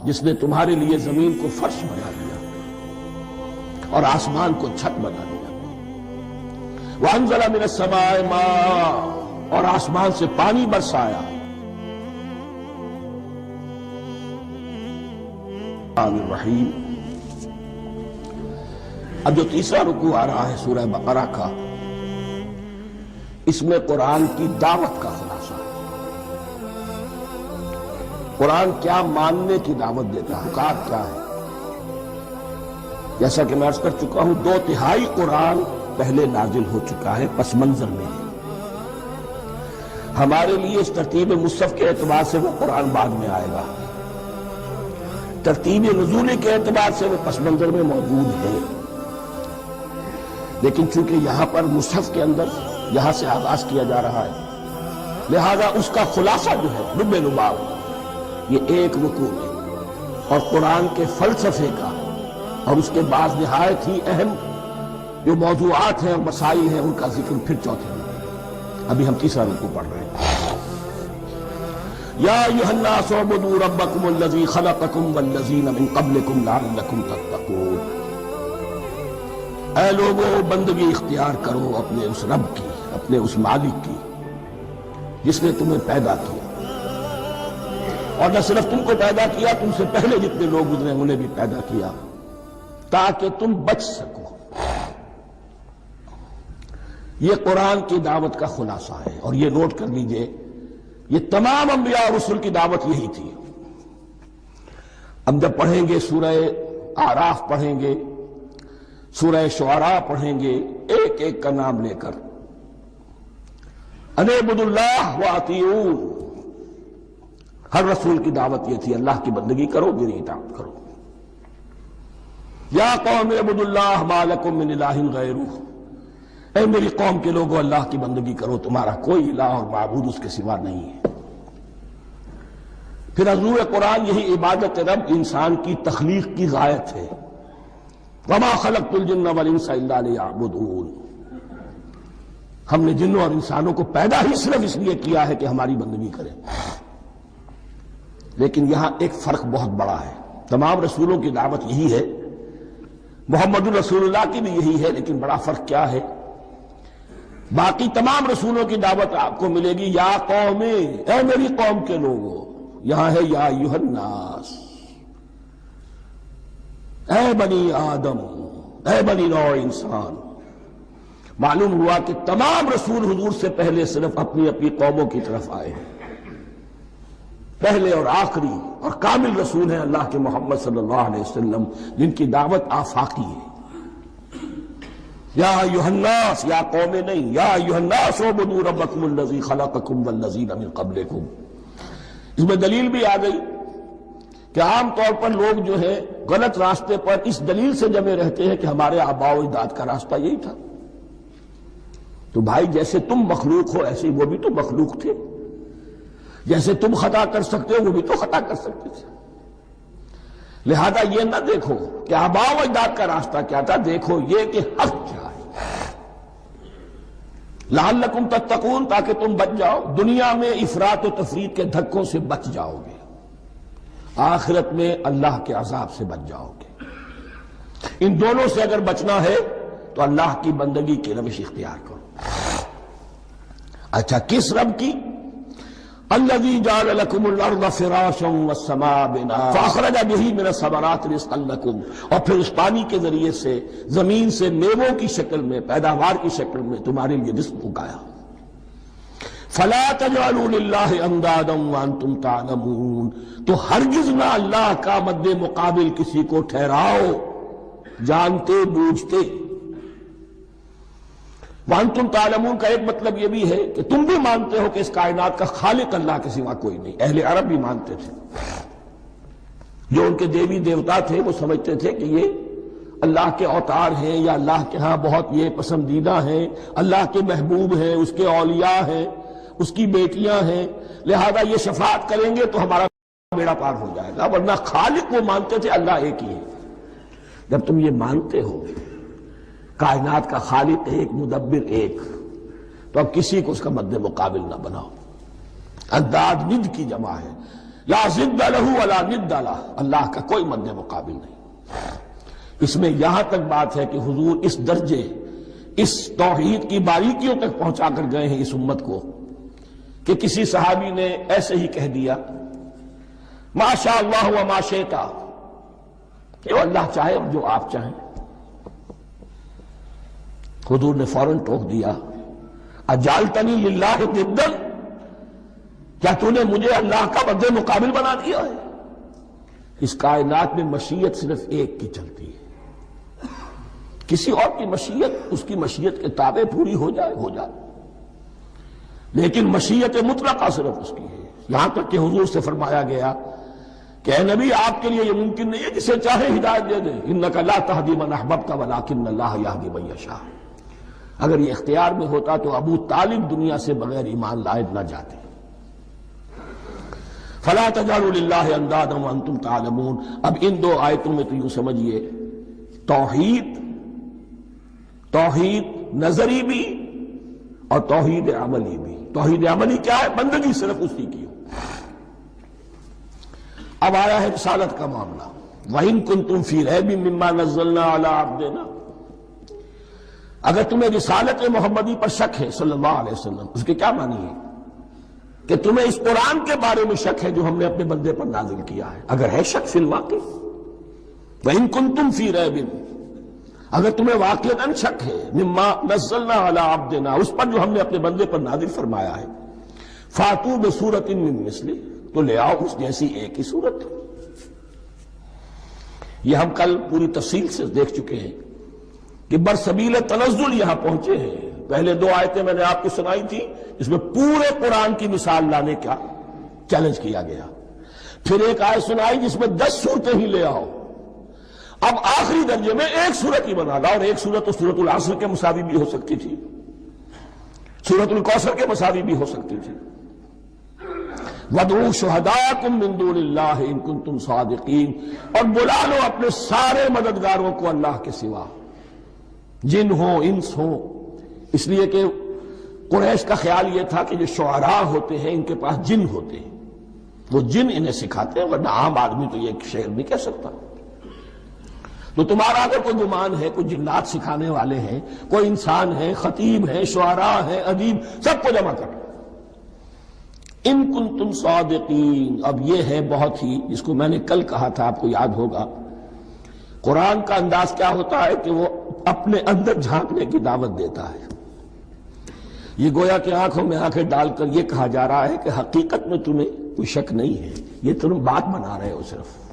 جس نے تمہارے لیے زمین کو فرش بنا دیا اور آسمان کو چھت بنا دیا. وَأَنزَلَ مِنَ السَّمَاءِ مَاءً، اور آسمان سے پانی برسایا. الرحیم. اب جو تیسرا رکوع آ رہا ہے سورہ بقرہ کا، اس میں قرآن کی دعوت کا خلاصہ ہے. قرآن کیا ماننے کی دعوت دیتا ہے، حکام کیا ہے. جیسا کہ میں عرض کر چکا ہوں، 2/3 قرآن پہلے نازل ہو چکا ہے، پس منظر میں ہے. ہمارے لیے اس ترتیب مصحف کے اعتبار سے وہ قرآن بعد میں آئے گا، ترتیب نزولی کے اعتبار سے وہ پس منظر میں موجود ہے. لیکن چونکہ یہاں پر مصحف کے اندر یہاں سے آغاز کیا جا رہا ہے، لہذا اس کا خلاصہ جو ہے لب لباب یہ ایک رکوع ہے، اور قرآن کے فلسفے کا اور اس کے بعد نہایت ہی اہم جو موضوعات ہیں اور مسائل ہیں ان کا ذکر پھر چوتھے میں. ابھی ہم تیسرا رکوع پڑھ رہے ہیں. یا ایھا الناس اعبدوا ربکم الذی خلقکم والذین من قبلکم لعلکم تتقون. اے لوگو، بندگی اختیار کرو اپنے اس رب کی، اپنے اس مالک کی جس نے تمہیں پیدا کیا، اور نہ صرف تم کو پیدا کیا، تم سے پہلے جتنے لوگ گزرے انہیں بھی پیدا کیا تاکہ تم بچ سکو. یہ قرآن کی دعوت کا خلاصہ ہے، اور یہ نوٹ کر لیجئے یہ تمام انبیاء اور رسل کی دعوت یہی تھی. ہم جب پڑھیں گے سورہ اعراف پڑھیں گے، سورہ شعراء پڑھیں گے، ایک ایک کا نام لے کر ان اعبدوا اللہ واطیعون، ہر رسول کی دعوت یہ تھی اللہ کی بندگی کرو، میری اطاعت کرو. یا قوم اعبدوا اللہ ما لکم من الہ غیرہ، اے میری قوم کے لوگوں اللہ کی بندگی کرو، تمہارا کوئی الہ اور معبود اس کے سوا نہیں ہے. پھر حضور قرآن یہی عبادت رب انسان کی تخلیق کی غایت ہے. وما خلقت الجن والانس الا لیعبدون، ہم نے جنوں اور انسانوں کو پیدا ہی صرف اس لیے کیا ہے کہ ہماری بندگی کریں. لیکن یہاں ایک فرق بہت بڑا ہے. تمام رسولوں کی دعوت یہی ہے، محمد الرسول اللہ کی بھی یہی ہے، لیکن بڑا فرق کیا ہے؟ باقی تمام رسولوں کی دعوت آپ کو ملے گی یا قوم، اے میری قوم کے لوگوں. یہاں ہے یا ایھا الناس، اے بنی آدم، اے بنی نوع انسان. معلوم ہوا کہ تمام رسول حضور سے پہلے صرف اپنی اپنی قوموں کی طرف آئے ہیں. پہلے اور آخری اور کامل رسول ہیں اللہ کے محمد صلی اللہ علیہ وسلم، جن کی دعوت آفاقی ہے. یا ایھا الناس، یا قوم نہیں، یا ایھا الناس اعبدوا ربکم الذی خلقکم والذین من قبلکم. اس میں دلیل بھی آ گئی کہ عام طور پر لوگ جو ہے غلط راستے پر اس دلیل سے جمے رہتے ہیں کہ ہمارے آباء و اجداد کا راستہ یہی تھا. تو بھائی جیسے تم مخلوق ہو ایسے وہ بھی تو مخلوق تھے، جیسے تم خطا کر سکتے ہو وہ بھی تو خطا کر سکتے تھے. لہذا یہ نہ دیکھو کہ آباء و اجداد کا راستہ کیا تھا، دیکھو یہ کہ حق کیا ہے. لعلکم تتقون، تاکہ تم بچ جاؤ، دنیا میں افراط و تفریط کے دھکوں سے بچ جاؤ گے، آخرت میں اللہ کے عذاب سے بچ جاؤ گے. ان دونوں سے اگر بچنا ہے تو اللہ کی بندگی کی روش اختیار کرو. اچھا، کس رب کی؟ الذی جعل لکم الارض فراشا والسماء بناء فاخرج بہ من الثمرات رزقا لکم، اور پھر اس پانی کے ذریعے سے زمین سے میووں کی شکل میں، پیداوار کی شکل میں تمہارے لیے رزق اگایا. فلا تجعلوا للہ اندادا وانتم تعلمون، تو ہرگز نہ اللہ کا مد مقابل کسی کو ٹھہراؤ جانتے بوجھتے. وانتم تعلمون کا ایک مطلب یہ بھی ہے کہ تم بھی مانتے ہو کہ اس کائنات کا خالق اللہ کے سوا کوئی نہیں. اہل عرب بھی مانتے تھے، جو ان کے دیوی دیوتا تھے وہ سمجھتے تھے کہ یہ اللہ کے اوتار ہیں یا اللہ کے ہاں بہت یہ پسندیدہ ہیں، اللہ کے محبوب ہیں، اس کے اولیاء ہیں، اس کی بیٹیاں ہیں، لہذا یہ شفاعت کریں گے تو ہمارا بیڑا پار ہو جائے گا. ورنہ خالق وہ مانتے تھے اللہ ایک ہی ہے. جب تم یہ مانتے ہو کائنات کا خالق ایک، مدبر ایک، تو اب کسی کو اس کا مد مقابل نہ بناؤ. انداد ند کی جمع ہے، لا ضد لہ ولا ند لہ، اللہ کا کوئی مد مقابل نہیں۔ اس میں یہاں تک بات ہے کہ حضور اس درجے، اس توحید کی باریکیوں تک پہنچا کر گئے ہیں اس امت کو کہ کسی صحابی نے ایسے ہی کہہ دیا ما شاء اللہ و ما شئت، کہ وہ اللہ چاہے اور جو آپ چاہیں۔ حضور نے فوراً ٹوک دیا اجعلتنی للہ ندا، کیا تو نے مجھے اللہ کا مد مقابل بنا دیا ہے؟ اس کائنات میں مشیت صرف ایک کی چلتی ہے، کسی اور کی مشیت اس کی مشیت کے تابع پوری ہو جائے ہو جائے، لیکن مشیت مطلقہ صرف اس کی ہے۔ یہاں تک کہ حضور سے فرمایا گیا کہ اے نبی آپ کے لیے یہ ممکن نہیں ہے جسے چاہے ہدایت دے دے، انک لا تہدی من احببت ولکن اللہ یہدی من یشاء۔ اگر یہ اختیار میں ہوتا تو ابو طالب دنیا سے بغیر ایمان لائے نہ جاتے۔ فلا تجعلوا للہ اندادا وانتم تعلمون۔ اب ان دو آیتوں میں تو یوں سمجھیے توحید نظری بھی اور توحید عملی بھی۔ توحید عملی کیا ہے؟ بندگی صرف اسی کی ہو۔ اب آیا ہے رسالت کا معاملہ، وَإِن كُنتُمْ فِي رَيْبٍ مِّمَّا نَزَّلْنَا عَلَىٰ عَبْدِنَا، اگر تمہیں رسالت محمدی پر شک ہے صلی اللہ علیہ وسلم، اس کے کیا معنی ہے؟ کہ تمہیں اس قرآن کے بارے میں شک ہے جو ہم نے اپنے بندے پر نازل کیا ہے۔ اگر ہے شک فی الواقع، وَإِن كُنتُمْ فِي رَيْبٍ، اگر تمہیں واقعتاً شک ہے مما نزلنا علی عبدنا، اس پر جو ہم نے اپنے بندے پر نازل فرمایا ہے، فاتوا بسورۃ من مثلہ، تو لے آؤ اس جیسی ایک ہی صورت۔ یہ ہم کل پوری تفصیل سے دیکھ چکے ہیں کہ برسبیل تنزل یہاں پہنچے ہیں۔ پہلے دو آیتیں میں نے آپ کو سنائی تھی، اس میں پورے قرآن کی مثال لانے کا چیلنج کیا گیا۔ پھر ایک آیت سنائی جس میں 10 صورتیں ہی لے آؤ۔ اب آخری درجے میں ایک صورت ہی بنا لا، اور ایک صورت تو سورۃ العصر کے مساوی بھی ہو سکتی تھی، سورۃ الکوثر کے مساوی بھی ہو سکتی تھی۔ وَادْعُوا شُهَدَاءَكُم مِّن دُونِ اللَّهِ إِن كُنتُمْ صَادِقِينَ، اور بلا لو اپنے سارے مددگاروں کو اللہ کے سوا، جن ہوں انس ہوں۔ اس لیے کہ قریش کا خیال یہ تھا کہ جو شعراء ہوتے ہیں ان کے پاس جن ہوتے ہیں، وہ جن انہیں سکھاتے ہیں، ورنہ عام آدمی تو یہ شعر نہیں کہہ سکتا۔ تو تمہارا اگر کوئی گمان ہے کوئی جنات سکھانے والے ہیں، کوئی انسان ہے، خطیب ہے، شعراء ہے، ادیب، سب کو جمع کر، ان کنتم صادقین۔ اب یہ ہے بہت ہی، جس کو میں نے کل کہا تھا، آپ کو یاد ہوگا، قرآن کا انداز کیا ہوتا ہے کہ وہ اپنے اندر جھانکنے کی دعوت دیتا ہے۔ یہ گویا کہ آنکھوں میں آنکھیں ڈال کر یہ کہا جا رہا ہے کہ حقیقت میں تمہیں کوئی شک نہیں ہے، یہ تم بات بنا رہے ہو صرف۔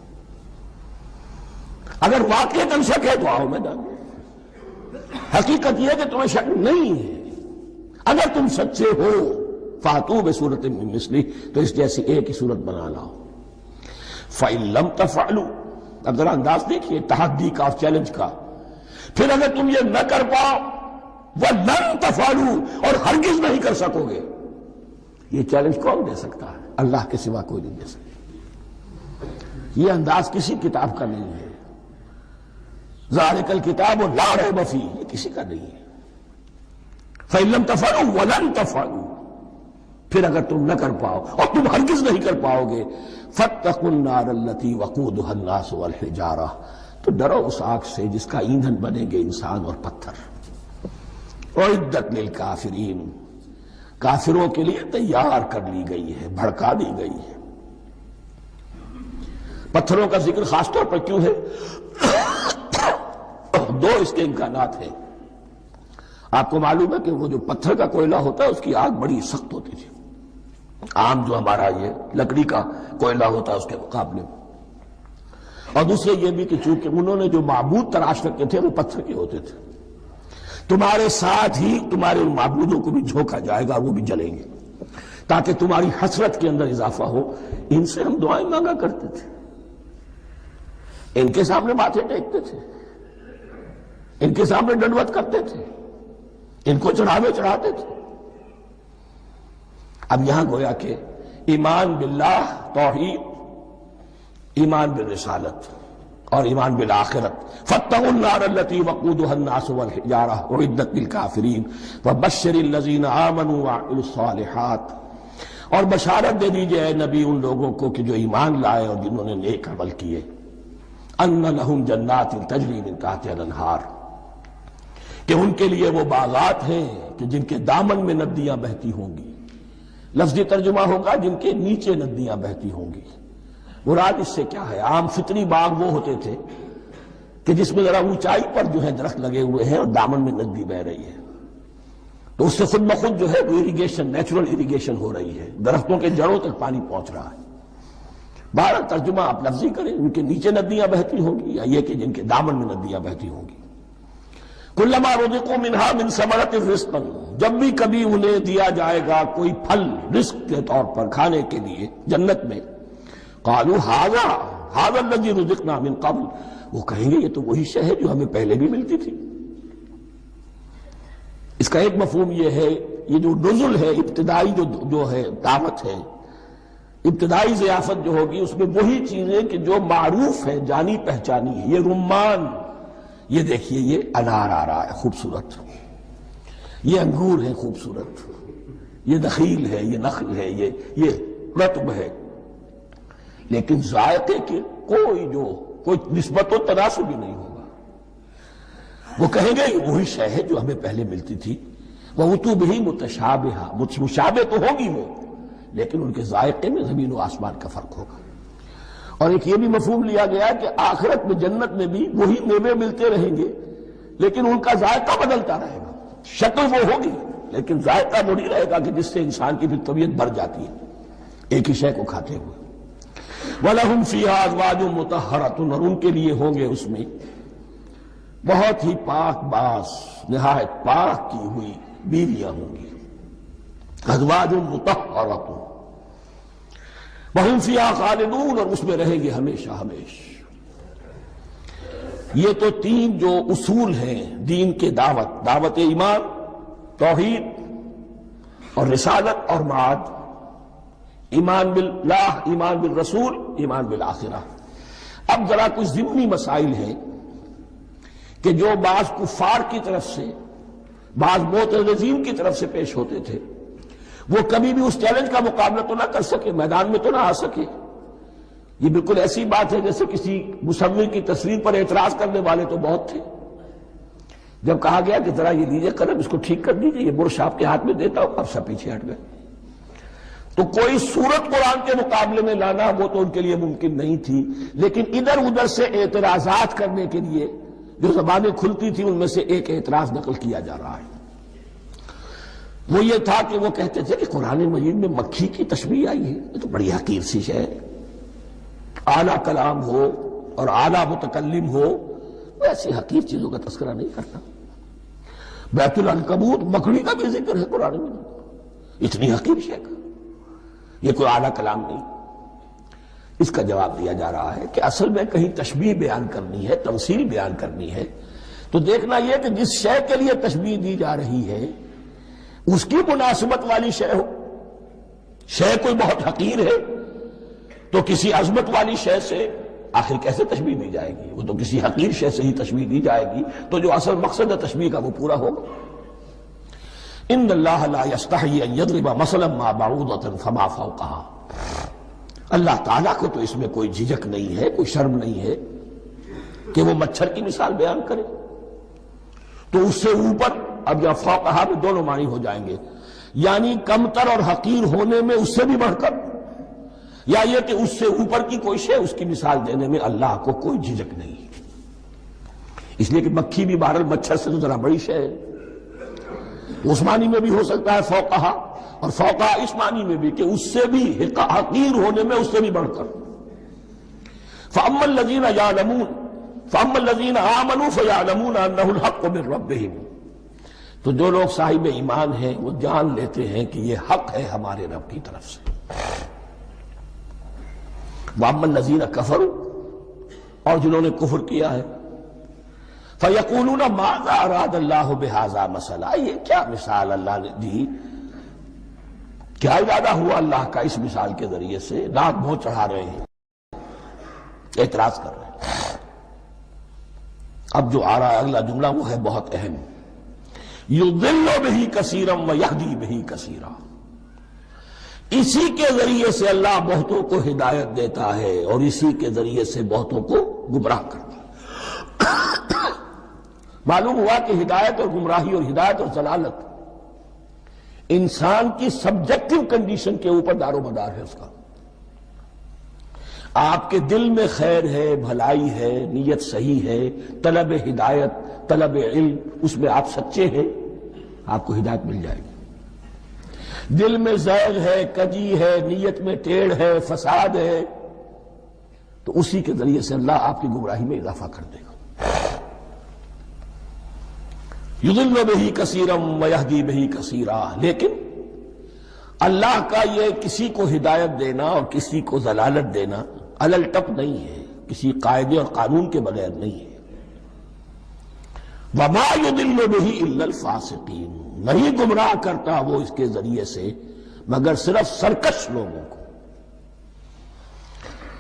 اگر واقعتاً شک ہے تو آؤ میدان میں، حقیقت یہ ہے کہ تمہیں شک نہیں ہے۔ اگر تم سچے ہو فاتوا بسورۃ من مثلہ، تو اس جیسی ایک ہی صورت بنا لاؤ۔ فَإِن لَّمْ تَفْعَلُوا، اب ذرا انداز دیکھیے تحدی کا اور چیلنج کا۔ پھر اگر تم یہ نہ کر پاؤ، وَلَن تَفْعَلُوا، اور ہرگز نہیں کر سکو گے، یہ چیلنج کون دے سکتا ہے؟ اللہ کے سوا کوئی نہیں دے سکتا۔ یہ انداز کسی کتاب کا نہیں ہے۔ ذَلِكَ الْكِتَابُ لَا رَيْبَ فِيهِ، یہ کسی کا نہیں ہے۔ فَإِن لَّمْ تَفْعَلُوا وَلَن تَفْعَلُوا، پھر اگر تم نہ کر پاؤ اور تم ہرگز نہیں کر پاؤ گے، فَاتَّقُوا النَّارَ الَّتِي وَقُودُهَا النَّاسُ وَالْحِجَارَةُ، تو ڈرو اس آگ سے جس کا ایندھن بنیں گے انسان اور پتھر۔ اعدت للکافرین، کافروں کے لیے تیار کر لی گئی ہے، بھڑکا دی گئی ہے۔ پتھروں کا ذکر خاص طور پر کیوں ہے؟ دو اس کے امکانات ہیں۔ آپ کو معلوم ہے کہ وہ جو پتھر کا کوئلہ ہوتا ہے اس کی آگ بڑی سخت ہوتی تھی، عام جو ہمارا یہ لکڑی کا کوئلہ ہوتا ہے اس کے مقابلے میں۔ اور دوسرے یہ بھی کہ چونکہ انہوں نے جو معبود تراش رکھے تھے وہ پتھر کے ہوتے تھے، تمہارے ساتھ ہی تمہارے ان معبودوں کو بھی جھونکا جائے گا، وہ بھی جلیں گے، تاکہ تمہاری حسرت کے اندر اضافہ ہو۔ ان سے ہم دعائیں مانگا کرتے تھے، ان کے سامنے ماتھے ٹیکتے تھے، ان کے سامنے ڈنڈوت کرتے تھے، ان کو چڑھاوے چڑھاتے تھے۔ اب یہاں گویا کہ ایمان باللہ، توحید، ایمان بالرسالت اور ایمان بالآخرت۔ فاتقوا النار التي وقودها الناس والحجارة اعدت للكافرين وبشر الذين آمنوا وعملوا الصالحات۔ اور بشارت دے دیجئے اے نبی ان لوگوں کو کہ جو ایمان لائے اور جنہوں نے نیک عمل کیے، ان لہم جنات تجری من تحتہا الانہار، کہ ان کے لیے وہ باغات ہیں کہ جن کے دامن میں ندیاں بہتی ہوں گی۔ لفظی ترجمہ ہوگا جن کے نیچے ندیاں بہتی ہوں گی۔ مراد اس سے کیا ہے؟ عام فطری باغ وہ ہوتے تھے کہ جس میں ذرا اونچائی پر جو ہے درخت لگے ہوئے ہیں اور دامن میں ندی بہ رہی ہے، تو اس سے خود بخود جو ہے وہ اریگیشن، نیچرل اریگیشن ہو رہی ہے، درختوں کے جڑوں تک پانی پہنچ رہا ہے۔ بہرحال ترجمہ آپ لفظی کریں، ان کے نیچے ندیاں بہتی ہوں گی یا یہ کہ جن کے دامن میں ندیاں بہتی ہوں گی۔ کلما رزقوا منہا من ثمرۃ رزقا، جب بھی کبھی انہیں دیا جائے گا کوئی پھل رزق کے طور پر کھانے کے لیے جنت میں، قالوا ھذا الذی رزقنا من قبل، وہ کہیں گے یہ تو وہی شے ہے جو ہمیں پہلے بھی ملتی تھی۔ اس کا ایک مفہوم یہ ہے، یہ جو نزل ہے، ابتدائی جو ہے دعوت ہے، ابتدائی ضیافت جو ہوگی اس میں وہی چیزیں کہ جو معروف ہے، جانی پہچانی ہے۔ یہ رمان، یہ دیکھیے یہ انار آ رہا ہے خوبصورت، یہ انگور ہے خوبصورت، یہ نخیل ہے، یہ نخل ہے، یہ رطب ہے، لیکن ذائقے کے کوئی نسبت و تناسب بھی نہیں ہوگا۔ وہ کہیں گے یہ وہی شے ہے جو ہمیں پہلے ملتی تھی، وَأُتُوا بِهِ مُتَشَابِهًا، مشابہ تو ہوگی وہ، لیکن ان کے ذائقے میں زمین و آسمان کا فرق ہوگا۔ اور ایک یہ بھی مفہوم لیا گیا کہ آخرت میں جنت میں بھی وہی میوے ملتے رہیں گے، لیکن ان کا ذائقہ بدلتا رہے گا۔ شکل وہ ہوگی لیکن ذائقہ وہ نہیں رہے گا کہ جس سے انسان کی بھی طبیعت بڑھ جاتی ہے ایک ہی شے کو کھاتے ہوئے۔ وَلَهُمْ فِيهَا أَزْوَاجٌ مُطَهَّرَةٌ، اور ان کے لیے ہوں گے اس میں بہت ہی پاک باز، نہایت پاک کی ہوئی بیویاں ہوں گی۔ ازواج مطہرۃ وہم فیہا خالدون، اور اس میں رہیں گے ہمیشہ ہمیش۔ یہ تو تین جو اصول ہیں دین کے دعوت ایمان، توحید اور رسالت اور معاد، ایمان باللہ، ایمان بالرسول، ایمان بالآخرہ۔ اب ذرا کچھ ضمنی مسائل ہیں کہ جو بعض کفار کی طرف سے، بعض معترضین کی طرف سے پیش ہوتے تھے، وہ کبھی بھی اس چیلنج کا مقابلہ تو نہ کر سکے، میدان میں تو نہ آ سکے۔ یہ بالکل ایسی بات ہے جیسے کسی مصور کی تصویر پر اعتراض کرنے والے تو بہت تھے۔ جب کہا گیا کہ ذرا یہ لیجیے قلم، اس کو ٹھیک کر دیجیے، یہ برش آپ کے ہاتھ میں دیتا ہوں، اب سب پیچھے ہٹ گئے۔ تو کوئی صورت قرآن کے مقابلے میں لانا وہ تو ان کے لیے ممکن نہیں تھی، لیکن ادھر ادھر سے اعتراضات کرنے کے لیے جو زبانیں کھلتی تھی ان میں سے ایک اعتراض نقل کیا جا رہا ہے۔ وہ یہ تھا کہ وہ کہتے تھے کہ قرآن مجید میں مکھی کی تشبیہ آئی ہے، یہ تو بڑی حقیر سی شے ہے، اعلیٰ کلام ہو اور اعلیٰ متکلم ہو وہ ایسی حقیر چیزوں کا تذکرہ نہیں کرتا۔ بیت العنکبوت، مکڑی کا بھی ذکر ہے قرآن میں، اتنی حقیر شے کا، یہ کوئی اعلیٰ کلام نہیں۔ اس کا جواب دیا جا رہا ہے کہ اصل میں کہیں تشبیہ بیان کرنی ہے، تمثیل بیان کرنی ہے، تو دیکھنا یہ کہ جس شے کے لیے تشبیہ دی جا رہی ہے اس کی مناسبت والی شے ہو۔ شے کوئی بہت حقیر ہے تو کسی عظمت والی شے سے آخر کیسے تشبیہ دی جائے گی؟ وہ تو کسی حقیر شے سے ہی تشبیہ دی جائے گی تو جو اصل مقصد ہے تشبیہ کا وہ پورا ہوگا۔ ان اللہ لا یستحیی ان یضرب مثلا ما بعوضۃ فما فوقها، اللہ تعالیٰ کو تو اس میں کوئی جھجک نہیں ہے، کوئی شرم نہیں ہے کہ وہ مچھر کی مثال بیان کرے، تو اس سے اوپر، اب یا فوقہا میں دونوں معنی ہو جائیں گے، یعنی کمتر اور حقیر ہونے میں اس سے بھی بڑھ کر، یا یہ کہ اس سے اوپر کی کوئی شے اس کی مثال دینے میں اللہ کو کوئی جھجک نہیں، اس لیے کہ مکھی بھی بہرحال مچھر سے تو ذرا بڑی شے ہے۔ اس معنی میں بھی ہو سکتا ہے فوقہا، اور فوقہا اس معنی میں بھی کہ اس سے بھی حقیر ہونے میں اس سے بھی بڑھ کر۔ فَأَمَّا الَّذِينَ يَعْلَمُونَ فَأَمَّا الَّذِينَ آمَنُوا فَيَعْلَمُونَ أَنَّهُ الْحَقُّ مِنْ رَبِّهِمْ، تو جو لوگ صاحب ایمان ہیں وہ جان لیتے ہیں کہ یہ حق ہے ہمارے رب کی طرف سے۔ وَأَمَّا الَّذِينَ كَفَرُوا، اور جنہوں نے کفر کیا ہے، فَيَقُولُونَ مَاذَا أَرَادَ اللَّهُ بِهَذَا مَثَلًا، یہ کیا مثال اللہ نے دی، کیا ارادہ ہوا اللہ کا اس مثال کے ذریعے سے؟ ناک منہ چڑھا رہے ہیں، اعتراض کر رہے ہیں۔ اب جو آ رہا ہے اگلا جملہ وہ ہے بہت اہم، یضل بہ کثیرا ویہدی بہ کثیرا، اسی کے ذریعے سے اللہ بہتوں کو ہدایت دیتا ہے اور اسی کے ذریعے سے بہتوں کو گمراہ کرتا ہے۔ معلوم ہوا کہ ہدایت اور گمراہی اور ہدایت اور ضلالت انسان کی سبجیکٹو کنڈیشن کے اوپر دار و مدار ہے اس کا۔ آپ کے دل میں خیر ہے، بھلائی ہے، نیت صحیح ہے، طلب ہدایت، طلب علم، اس میں آپ سچے ہیں، آپ کو ہدایت مل جائے گی۔ دل میں زیغ ہے، کجی ہے، نیت میں ٹیڑھ ہے، فساد ہے، تو اسی کے ذریعے سے اللہ آپ کی گمراہی میں اضافہ کر دے گا۔ یضل بہ کثیرا ویہدی بہ کثیرا، لیکن اللہ کا یہ کسی کو ہدایت دینا اور کسی کو ضلالت دینا علل ٹپ نہیں ہے، کسی قاعدے اور قانون کے بغیر نہیں ہے۔ وما یضل بہ الا الفاسقین، نہیں گمراہ کرتا وہ اس کے ذریعے سے مگر صرف سرکش لوگوں کو،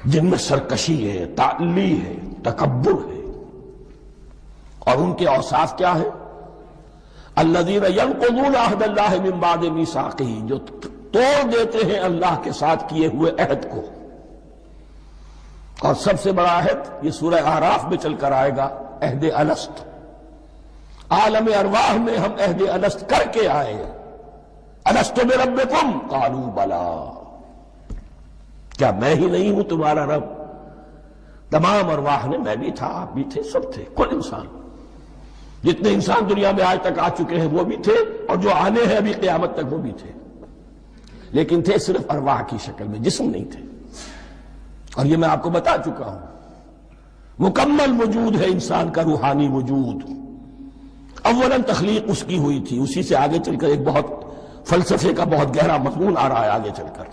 جن میں سرکشی ہے، تعلی ہے، تکبر ہے، اور ان کے اوصاف کیا ہے؟ الذین ینقضون عہد اللہ من بعد میثاقہ، جو توڑ دیتے ہیں اللہ کے ساتھ کیے ہوئے عہد کو۔ اور سب سے بڑا عہد یہ سورہ اعراف میں چل کر آئے گا، عہد الست۔ عالم ارواح میں ہم عہد الست کر کے آئے، الست بربکم قالوا بلا، کیا میں ہی نہیں ہوں تمہارا رب؟ تمام ارواح نے، میں بھی تھا، آپ بھی تھے، سب تھے، کل انسان، جتنے انسان دنیا میں آج تک آ چکے ہیں وہ بھی تھے، اور جو آنے ہیں ابھی قیامت تک وہ بھی تھے، لیکن تھے صرف ارواح کی شکل میں، جسم نہیں تھے۔ اور یہ میں آپ کو بتا چکا ہوں، مکمل وجود ہے انسان کا روحانی وجود۔ اولاً تخلیق اس کی ہوئی تھی، اسی سے آگے چل کر ایک بہت فلسفے کا بہت گہرا مضمون آ رہا ہے آگے چل کر۔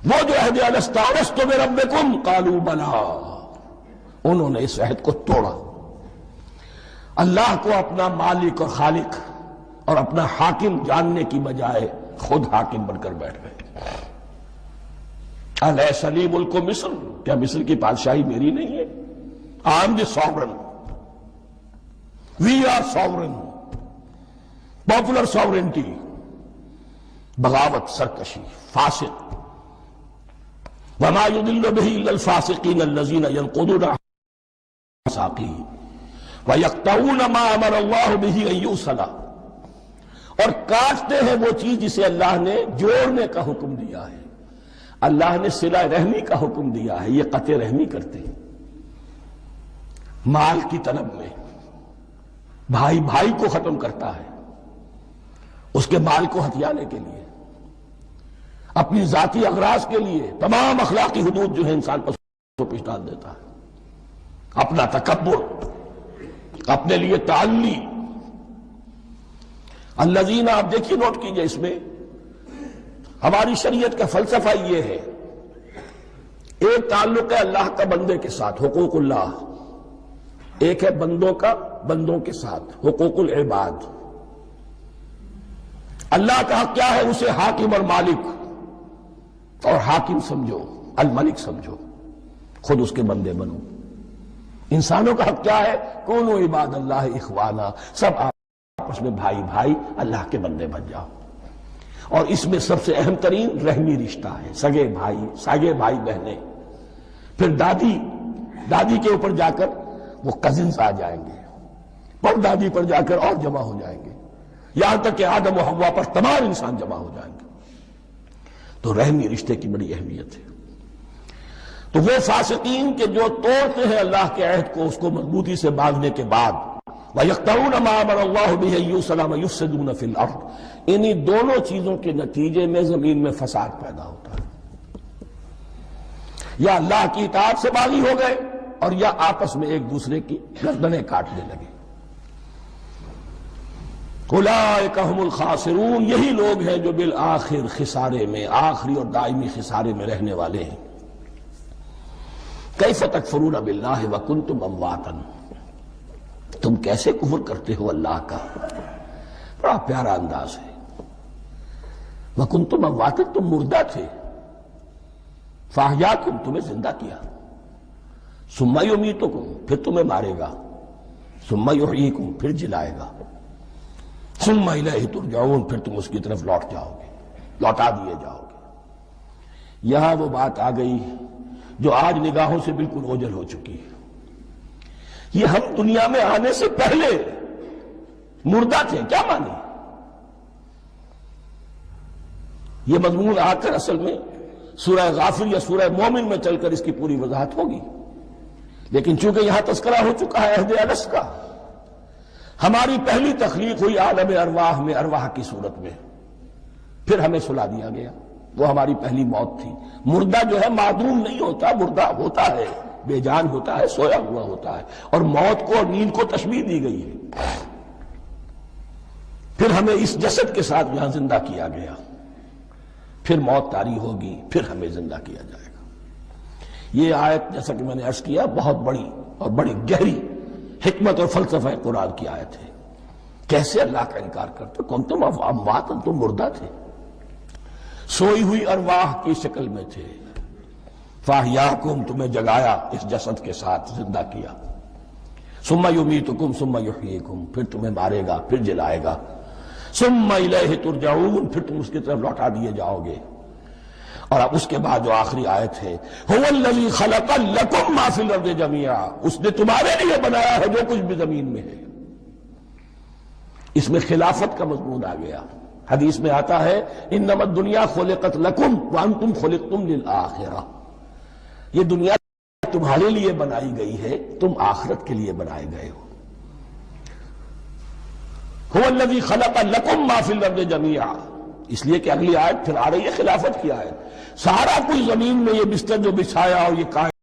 وہ جو عہد الست الست بربکم قالوا بلا، انہوں نے اس عہد کو توڑا، اللہ کو اپنا مالک اور خالق اور اپنا حاکم جاننے کی بجائے خود حاکم بن کر بیٹھ گئے۔ الیس لی ملک مصر، کیا مصر کی بادشاہی میری نہیں ہے؟ I am the sovereign, we are sovereign, popular sovereignty, بغاوت، سرکشی، فاسق۔ وما يضل به الا الفاسقين الذين ينقضون ميثاقه وَيَقْطَعُونَ مَا أَمَرَ اللَّهُ بِهِ أَن يُوصَلَ، اور کاٹتے ہیں وہ چیز جسے اللہ نے جوڑنے کا حکم دیا ہے۔ اللہ نے صلہ رحمی کا حکم دیا ہے، یہ قطع رحمی کرتے ہیں۔ مال کی طلب میں بھائی بھائی کو ختم کرتا ہے، اس کے مال کو ہتھیانے کے لیے، اپنی ذاتی اغراض کے لیے تمام اخلاقی حدود جو ہے انسان پر پیش ڈال دیتا ہے، اپنا تکبر، اپنے لیے تعلی۔ الذین، آپ دیکھیے، نوٹ کیجئے، اس میں ہماری شریعت کا فلسفہ یہ ہے، ایک تعلق ہے اللہ کا بندے کے ساتھ، حقوق اللہ، ایک ہے بندوں کا بندوں کے ساتھ، حقوق العباد۔ اللہ کا حق کیا ہے؟ اسے حاکم اور مالک، اور حاکم سمجھو، الملک سمجھو، خود اس کے بندے بنو۔ انسانوں کا حق کیا ہے؟ کونوا عباد اللہ اخوانا، سب آپس میں بھائی بھائی اللہ کے بندے بن جاؤ۔ اور اس میں سب سے اہم ترین رحمی رشتہ ہے، سگے بھائی بہنیں، پھر دادی کے اوپر جا کر وہ کزنز آ جائیں گے، پر دادی پر جا کر اور جمع ہو جائیں گے، یہاں تک کہ آدم و حوا پر تمام انسان جمع ہو جائیں گے۔ تو رحمی رشتے کی بڑی اہمیت ہے۔ تو وہ فاسقین کے جو توڑتے ہیں اللہ کے عہد کو، اس کو مضبوطی سے باندھنے کے بعد، وَيَقْطَعُونَ مَا أَمَرَ اللَّهُ بِهِ أَن يُوصَلَ وَيُفْسِدُونَ فِي الْأَرْضِ، انہی دونوں چیزوں کے نتیجے میں زمین میں فساد پیدا ہوتا ہے۔ یا اللہ کی اطاعت سے باغی ہو گئے، اور یا آپس میں ایک دوسرے کی گردنیں کاٹنے لگے۔ اولئک ھم الخاسرون، یہی لوگ ہیں جو بالآخر خسارے میں، آخری اور دائمی خسارے میں رہنے والے ہیں۔ کیف تکفرون باللہ وکنتم امواتا، تم کیسے کفر کرتے ہو اللہ کا؟ بڑا پیارا انداز ہے۔ وکنتم امواتا، تم مردہ تھے، فاحیاکم، تمہیں زندہ کیا، ثم یمیتکم، پھر تمہیں مارے گا، ثم یحییکم، پھر جلائے گا، ثم الیہ ترجعون، پھر تم اس کی طرف لوٹ جاؤ گے۔ لوٹا دیے جاؤ گے۔ یہاں وہ بات آ گئی جو آج نگاہوں سے بالکل اوجھل ہو چکی ہے۔ یہ ہم دنیا میں آنے سے پہلے مردہ تھے، کیا مانی؟ یہ مضمون آ کر اصل میں سورہ غافر یا سورہ مومن میں چل کر اس کی پوری وضاحت ہوگی، لیکن چونکہ یہاں تذکرہ ہو چکا ہے عہد الست کا، ہماری پہلی تخلیق ہوئی عالم ارواح میں، ارواح کی صورت میں، پھر ہمیں سلا دیا گیا، وہ ہماری پہلی موت تھی۔ مردہ جو ہے معدوم نہیں ہوتا، مردہ ہوتا ہے، بے جان ہوتا ہے، سویا ہوا ہوتا ہے، اور موت کو اور نیند کو تشبیہ دی گئی ہے۔ پھر ہمیں اس جسد کے ساتھ یہاں زندہ کیا گیا، پھر موت طاری ہوگی، پھر ہمیں زندہ کیا جائے گا۔ یہ آیت جیسا کہ میں نے عرض کیا بہت بڑی اور بڑی گہری حکمت اور فلسفہ قرآن کی آیت ہے۔ کیسے اللہ کا انکار کرتے؟ کنتم اموات، تم مردہ تھے، سوئی ہوئی ارواح کی شکل میں تھے، فاحیاکم، تمہیں جگایا اس جسد کے ساتھ، زندہ کیا، ثم یمیتکم ثم یحییکم، پھر تمہیں مارے گا، پھر جلائے گا، ثم الیہ ترجعون، پھر تم اس کی طرف لوٹا دیے جاؤ گے۔ اور اب اس کے بعد جو آخری آیت ہے، هو الذی خلق لکم ما فی الارض جمیعا، اس نے تمہارے لیے بنایا ہے جو کچھ بھی زمین میں ہے۔ اس میں خلافت کا مضمون آ گیا۔ حدیث میں آتا ہے انما الدنیا خلقت لکم وانتم خلقتم للآخرہ، یہ دنیا تمہارے لیے بنائی گئی ہے، تم آخرت کے لیے بنائے گئے ہو۔ هو الذی خلق لکم ما فی الارض جمیعا، اس لیے کہ اگلی آیت پھر آ رہی ہے خلافت کی آیت، سارا کچھ زمین میں یہ بستر جو بچھایا اور یہ کائنات